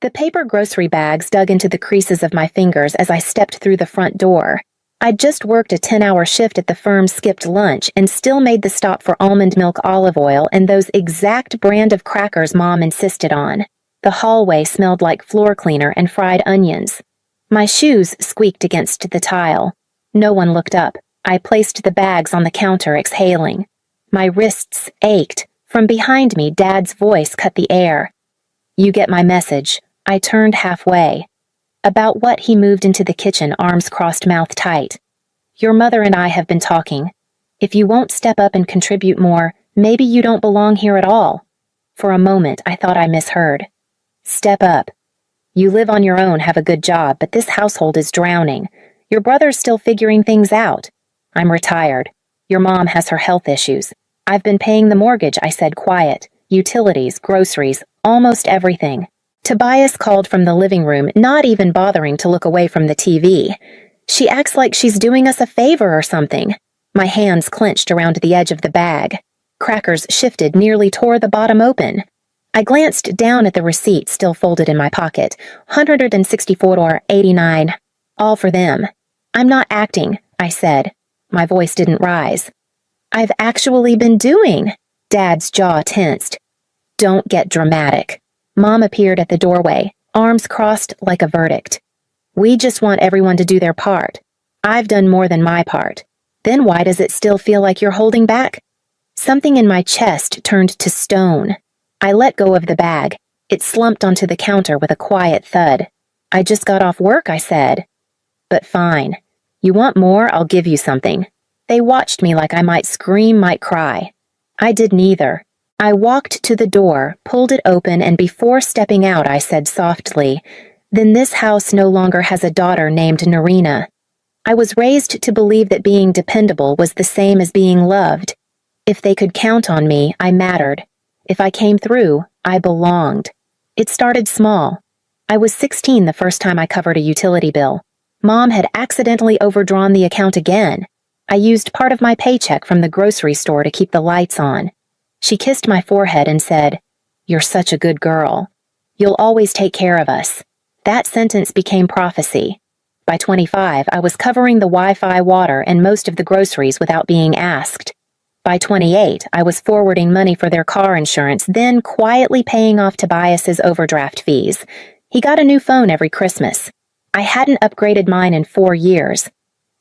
The paper grocery bags dug into the creases of my fingers as I stepped through the front door. I'd just worked a 10-hour shift at the firm's skipped lunch and still made the stop for almond milk olive oil and those exact brand of crackers Mom insisted on. The hallway smelled like floor cleaner and fried onions. My shoes squeaked against the tile. No one looked up. I placed the bags on the counter, exhaling. My wrists ached. From behind me, Dad's voice cut the air. "You get my message." I turned halfway. "About what?" He moved into the kitchen, arms crossed, mouth tight. "Your mother and I have been talking. If you won't step up and contribute more, maybe you don't belong here at all." For a moment, I thought I misheard. "Step up. You live on your own, have a good job, but this household is drowning. Your brother's still figuring things out. I'm retired. Your mom has her health issues. I've been paying the mortgage," I said, quiet. "Utilities, groceries, almost everything." Tobias called from the living room, not even bothering to look away from the TV. "She acts like she's doing us a favor or something." My hands clenched around the edge of the bag. Crackers shifted, nearly tore the bottom open. I glanced down at the receipt still folded in my pocket. $164.89. All for them. "I'm not acting," I said. My voice didn't rise. "I've actually been doing." Dad's jaw tensed. "Don't get dramatic." Mom appeared at the doorway, arms crossed like a verdict. "We just want everyone to do their part. I've done more than my part. Then why does it still feel like you're holding back?" Something in my chest turned to stone. I let go of the bag. It slumped onto the counter with a quiet thud. "I just got off work," I said. "But fine. You want more? I'll give you something." They watched me like I might scream, might cry. I did neither. I walked to the door, pulled it open, and before stepping out, I said softly, "Then this house no longer has a daughter named Narina." I was raised to believe that being dependable was the same as being loved. If they could count on me, I mattered. If I came through, I belonged. It started small. I was 16 the first time I covered a utility bill. Mom had accidentally overdrawn the account again. I used part of my paycheck from the grocery store to keep the lights on. She kissed my forehead and said, "You're such a good girl. You'll always take care of us." That sentence became prophecy. By 25, I was covering the Wi-Fi, water, and most of the groceries without being asked. By 28, I was forwarding money for their car insurance, then quietly paying off Tobias's overdraft fees. He got a new phone every Christmas. I hadn't upgraded mine in 4 years.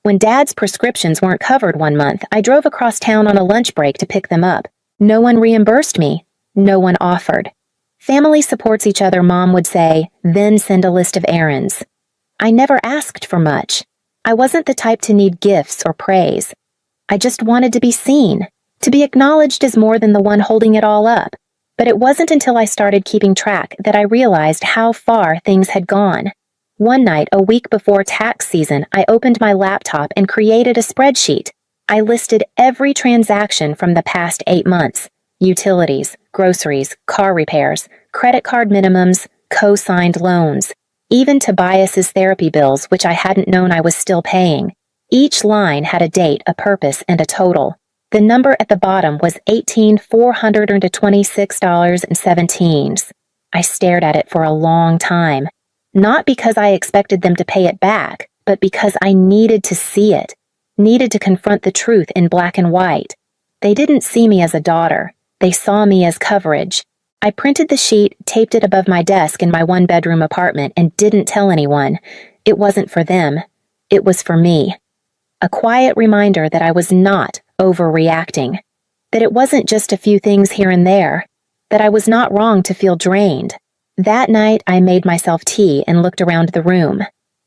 When Dad's prescriptions weren't covered one month, I drove across town on a lunch break to pick them up. No one reimbursed me. No one offered. "Family supports each other," Mom would say, then send a list of errands. I never asked for much. I wasn't the type to need gifts or praise. I just wanted to be seen, to be acknowledged as more than the one holding it all up. But it wasn't until I started keeping track that I realized how far things had gone. One night, a week before tax season, I opened my laptop and created a spreadsheet. I listed every transaction from the past 8 months. Utilities, groceries, car repairs, credit card minimums, co-signed loans. Even Tobias's therapy bills, which I hadn't known I was still paying. Each line had a date, a purpose, and a total. The number at the bottom was $18,426.17. I stared at it for a long time. Not because I expected them to pay it back, but because I needed to see it. Needed to confront the truth in black and white. They didn't see me as a daughter. They saw me as coverage. I printed the sheet, taped it above my desk in my one-bedroom apartment, and didn't tell anyone. It wasn't for them. It was for me. A quiet reminder that I was not overreacting. That it wasn't just a few things here and there. That I was not wrong to feel drained. That night, I made myself tea and looked around the room.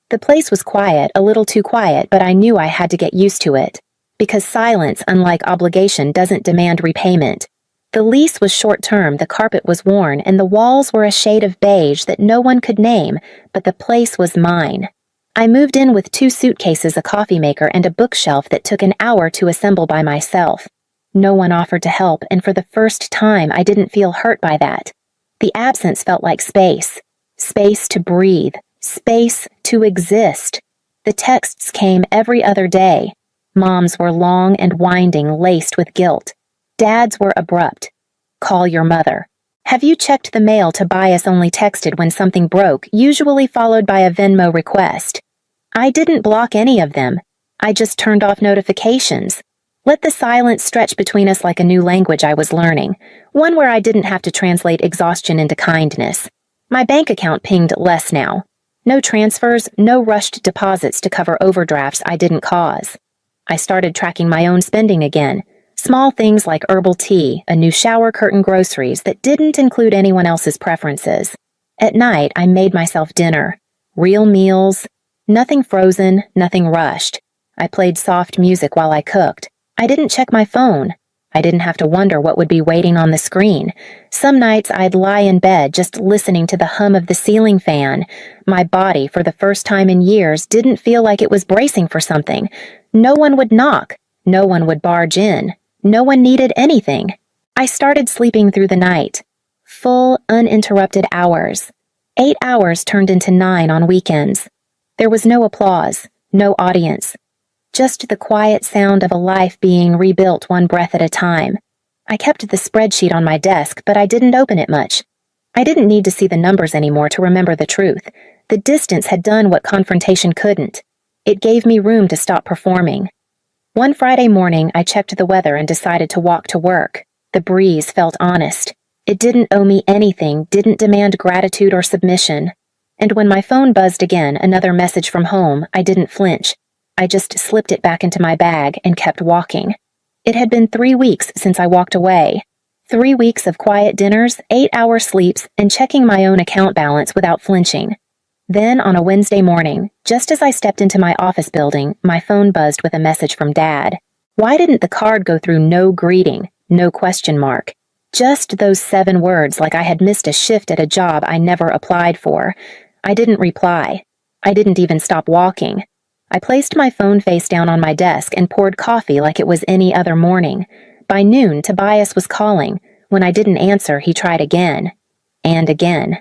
The place was quiet, a little too quiet, but I knew I had to get used to it. Because silence, unlike obligation, doesn't demand repayment. The lease was short-term, the carpet was worn, and the walls were a shade of beige that no one could name, but the place was mine. I moved in with 2 suitcases, a coffee maker, and a bookshelf that took an hour to assemble by myself. No one offered to help, and for the first time, I didn't feel hurt by that. The absence felt like space. Space to breathe. Space to exist. The texts came every other day. Mom's were long and winding, laced with guilt. Dad's were abrupt. "Call your mother. Have you checked the mail? Tobias only texted when something broke, usually followed by a Venmo request. I didn't block any of them. I just turned off notifications. Let the silence stretch between us like a new language I was learning, one where I didn't have to translate exhaustion into kindness. My bank account pinged less now. No transfers, no rushed deposits to cover overdrafts I didn't cause. I started tracking my own spending again. Small things like herbal tea, a new shower curtain, groceries that didn't include anyone else's preferences. At night, I made myself dinner. Real meals. Nothing frozen, nothing rushed. I played soft music while I cooked. I didn't check my phone. I didn't have to wonder what would be waiting on the screen. Some nights I'd lie in bed just listening to the hum of the ceiling fan. My body, for the first time in years, didn't feel like it was bracing for something. No one would knock. No one would barge in. No one needed anything. I started sleeping through the night. Full, uninterrupted hours. 8 hours turned into 9 on weekends. There was no applause, no audience. Just the quiet sound of a life being rebuilt one breath at a time. I kept the spreadsheet on my desk, but I didn't open it much. I didn't need to see the numbers anymore to remember the truth. The distance had done what confrontation couldn't. It gave me room to stop performing. One Friday morning, I checked the weather and decided to walk to work. The breeze felt honest. It didn't owe me anything, didn't demand gratitude or submission. And when my phone buzzed again, another message from home, I didn't flinch. I just slipped it back into my bag and kept walking. It had been 3 weeks since I walked away. 3 weeks of quiet dinners, 8-hour sleeps, and checking my own account balance without flinching. Then, on a Wednesday morning, just as I stepped into my office building, my phone buzzed with a message from Dad. Why didn't the card go through no greeting, no question mark? Just those 7 words, like I had missed a shift at a job I never applied for. I didn't reply. I didn't even stop walking. I placed my phone face down on my desk and poured coffee like it was any other morning. By noon, Tobias was calling. When I didn't answer, he tried again. And again.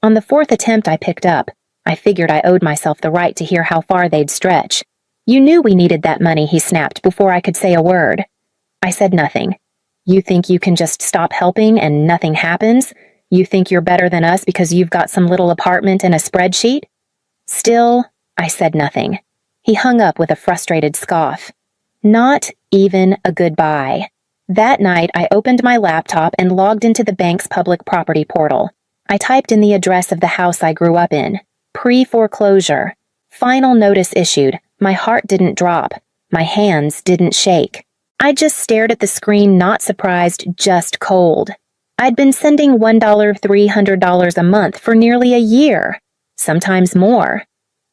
On the 4th attempt, I picked up. I figured I owed myself the right to hear how far they'd stretch. You knew we needed that money, he snapped before I could say a word. I said nothing. You think you can just stop helping and nothing happens? You think you're better than us because you've got some little apartment and a spreadsheet? Still, I said nothing. He hung up with a frustrated scoff. Not even a goodbye. That night, I opened my laptop and logged into the bank's public property portal. I typed in the address of the house I grew up in. Pre-foreclosure. Final notice issued. My heart didn't drop. My hands didn't shake. I just stared at the screen, not surprised, just cold. I'd been sending $300 a month for nearly a year. Sometimes more.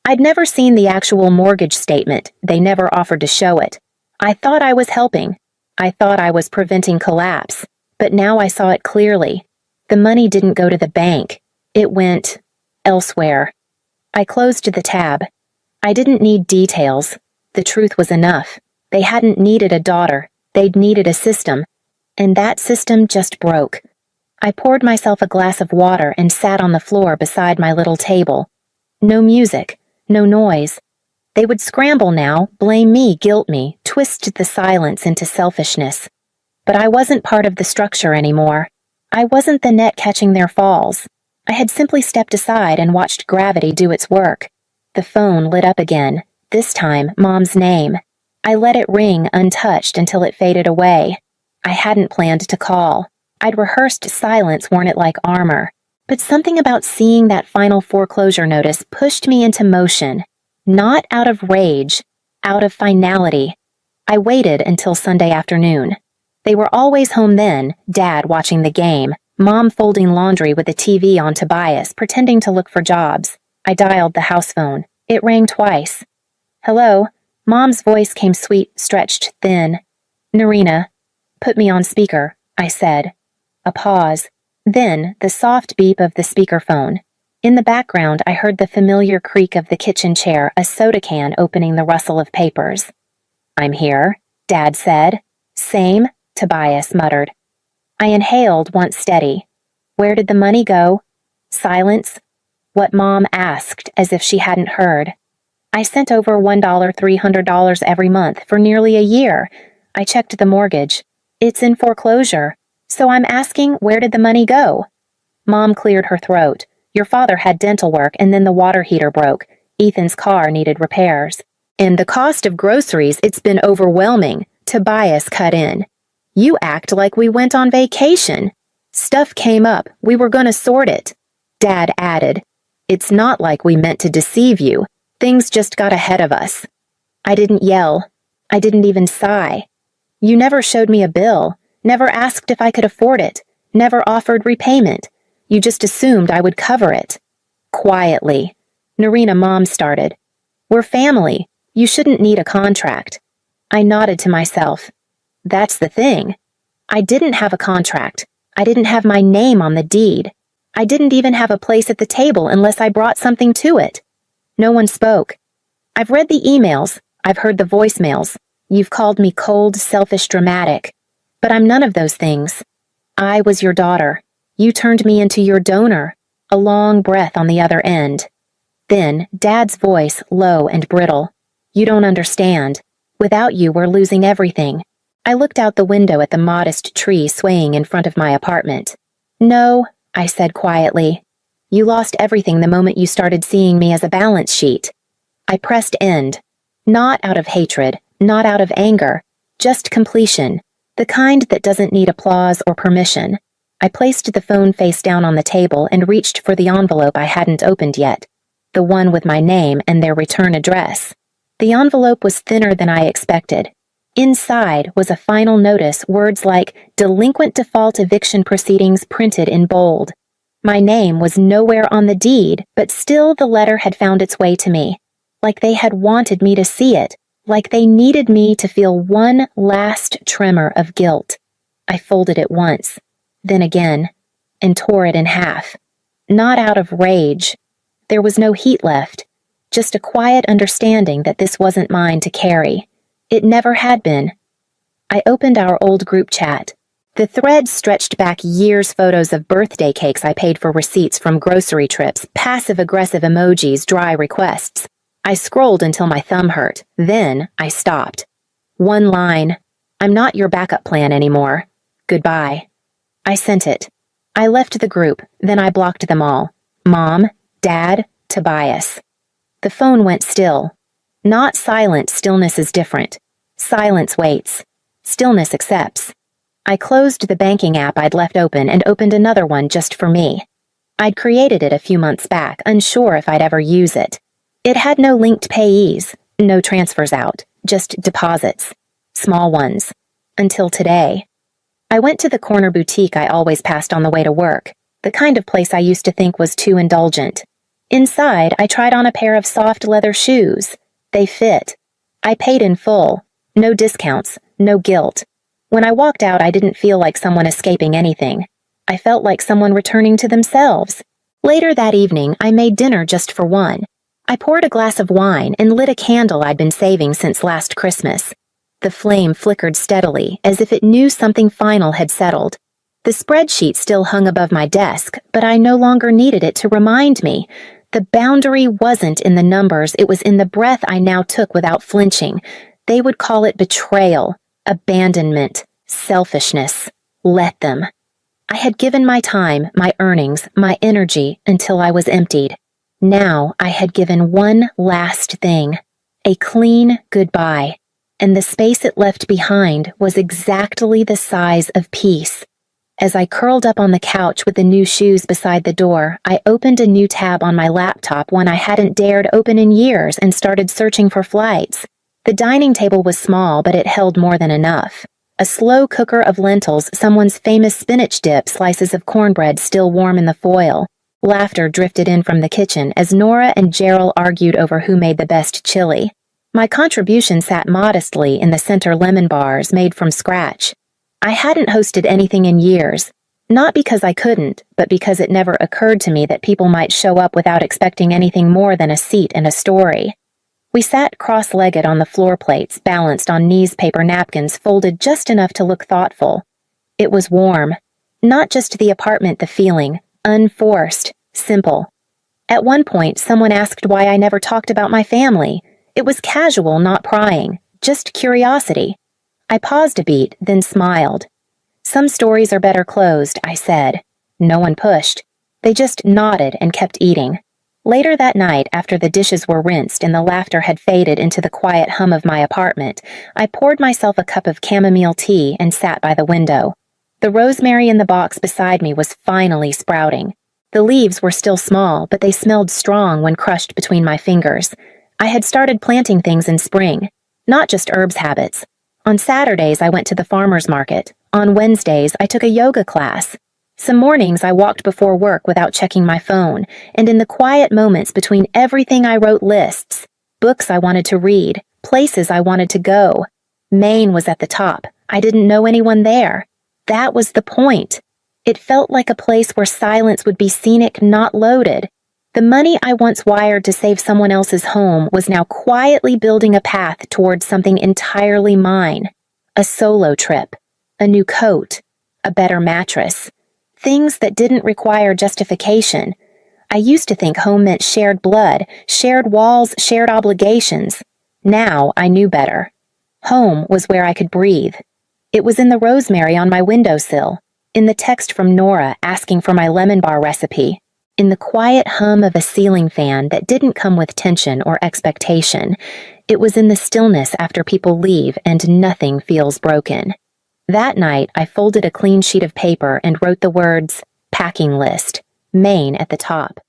I'd never seen the actual mortgage statement. They never offered to show it. I thought I was helping. I thought I was preventing collapse. But now I saw it clearly. The money didn't go to the bank. It went elsewhere. I closed the tab. I didn't need details. The truth was enough. They hadn't needed a daughter. They'd needed a system. And that system just broke. I poured myself a glass of water and sat on the floor beside my little table. No music. No noise. They would scramble now, blame me, guilt me, twist the silence into selfishness. But I wasn't part of the structure anymore. I wasn't the net catching their falls. I had simply stepped aside and watched gravity do its work. The phone lit up again, this time Mom's name. I let it ring untouched until it faded away. I hadn't planned to call. I'd rehearsed silence, worn it like armor. But something about seeing that final foreclosure notice pushed me into motion. Not out of rage, out of finality. I waited until Sunday afternoon. They were always home then, Dad watching the game, Mom folding laundry with the TV on Tobias, pretending to look for jobs. I dialed the house phone. It rang twice. Hello? Mom's voice came sweet, stretched, thin. Narina. Put me on speaker, I said. A pause. Then, the soft beep of the speakerphone. In the background, I heard the familiar creak of the kitchen chair, a soda can opening the rustle of papers. I'm here, Dad said. Same, Tobias muttered. I inhaled once steady. Where did the money go? Silence. What Mom asked, as if she hadn't heard. I sent over $300 every month for nearly a year. I checked the mortgage. It's in foreclosure. So I'm asking, where did the money go? Mom cleared her throat. Your father had dental work and then the water heater broke. Ethan's car needed repairs. And the cost of groceries, it's been overwhelming. Tobias cut in. You act like we went on vacation. Stuff came up. We were gonna sort it. Dad added. It's not like we meant to deceive you. Things just got ahead of us. I didn't yell. I didn't even sigh. You never showed me a bill, never asked if I could afford it, never offered repayment. You just assumed I would cover it. Quietly. Narina, Mom started. We're family. You shouldn't need a contract. I nodded to myself. That's the thing. I didn't have a contract. I didn't have my name on the deed. I didn't even have a place at the table unless I brought something to it. No one spoke. I've read the emails. I've heard the voicemails. You've called me cold, selfish, dramatic. But I'm none of those things. I was your daughter. You turned me into your donor. A long breath on the other end. Then, Dad's voice, low and brittle. You don't understand. Without you, we're losing everything. I looked out the window at the modest tree swaying in front of my apartment. No, I said quietly. You lost everything the moment you started seeing me as a balance sheet. I pressed end. Not out of hatred, not out of anger, just completion, the kind that doesn't need applause or permission. I placed the phone face down on the table and reached for the envelope I hadn't opened yet, the one with my name and their return address. The envelope was thinner than I expected. Inside was a final notice, words like delinquent default eviction proceedings printed in bold. My name was nowhere on the deed, but still the letter had found its way to me, like they had wanted me to see it, like they needed me to feel one last tremor of guilt. I folded it once, then again, and tore it in half. Not out of rage. There was no heat left, just a quiet understanding that this wasn't mine to carry. It never had been. I opened our old group chat. The thread stretched back years, photos of birthday cakes I paid for, receipts from grocery trips, passive-aggressive emojis, dry requests. I scrolled until my thumb hurt. Then I stopped. One line. I'm not your backup plan anymore. Goodbye. I sent it. I left the group, then I blocked them all. Mom, Dad, Tobias. The phone went still. Not silent, stillness is different. Silence waits. Stillness accepts. I closed the banking app I'd left open and opened another one just for me. I'd created it a few months back, unsure if I'd ever use it. It had no linked payees, no transfers out, just deposits. Small ones. Until today. I went to the corner boutique I always passed on the way to work, the kind of place I used to think was too indulgent. Inside, I tried on a pair of soft leather shoes. They fit. I paid in full. No discounts, no guilt. When I walked out, I didn't feel like someone escaping anything. I felt like someone returning to themselves. Later that evening, I made dinner just for one. I poured a glass of wine and lit a candle I'd been saving since last Christmas. The flame flickered steadily, as if it knew something final had settled. The spreadsheet still hung above my desk, but I no longer needed it to remind me. The boundary wasn't in the numbers, it was in the breath I now took without flinching. They would call it betrayal, abandonment, selfishness. Let them. I had given my time, my earnings, my energy until I was emptied. Now I had given one last thing, a clean goodbye, and the space it left behind was exactly the size of peace. As I curled up on the couch with the new shoes beside the door, I opened a new tab on my laptop, one I hadn't dared open in years, and started searching for flights. The dining table was small, but it held more than enough. A slow cooker of lentils, someone's famous spinach dip, slices of cornbread still warm in the foil. Laughter drifted in from the kitchen as Nora and Gerald argued over who made the best chili. My contribution sat modestly in the center lemon bars made from scratch. I hadn't hosted anything in years, not because I couldn't, but because it never occurred to me that people might show up without expecting anything more than a seat and a story. We sat cross-legged on the floor plates, balanced on paper napkins folded just enough to look thoughtful. It was warm. Not just the apartment, the feeling. Unforced. Simple. At one point, someone asked why I never talked about my family. It was casual, not prying. Just curiosity. I paused a beat, then smiled. Some stories are better closed, I said. No one pushed. They just nodded and kept eating. Later that night, after the dishes were rinsed and the laughter had faded into the quiet hum of my apartment, I poured myself a cup of chamomile tea and sat by the window. The rosemary in the box beside me was finally sprouting. The leaves were still small, but they smelled strong when crushed between my fingers. I had started planting things in spring, not just herbs habits. On Saturdays, I went to the farmer's market. On Wednesdays, I took a yoga class. Some mornings, I walked before work without checking my phone, and in the quiet moments between everything I wrote lists, books I wanted to read, places I wanted to go. Maine was at the top. I didn't know anyone there. That was the point. It felt like a place where silence would be scenic, not loaded. The money I once wired to save someone else's home was now quietly building a path towards something entirely mine. A solo trip, a new coat, a better mattress. Things that didn't require justification. I used to think home meant shared blood, shared walls, shared obligations. Now I knew better. Home was where I could breathe. It was in the rosemary on my windowsill, in the text from Nora asking for my lemon bar recipe, in the quiet hum of a ceiling fan that didn't come with tension or expectation. It was in the stillness after people leave and nothing feels broken. That night, I folded a clean sheet of paper and wrote the words, packing list, Maine at the top.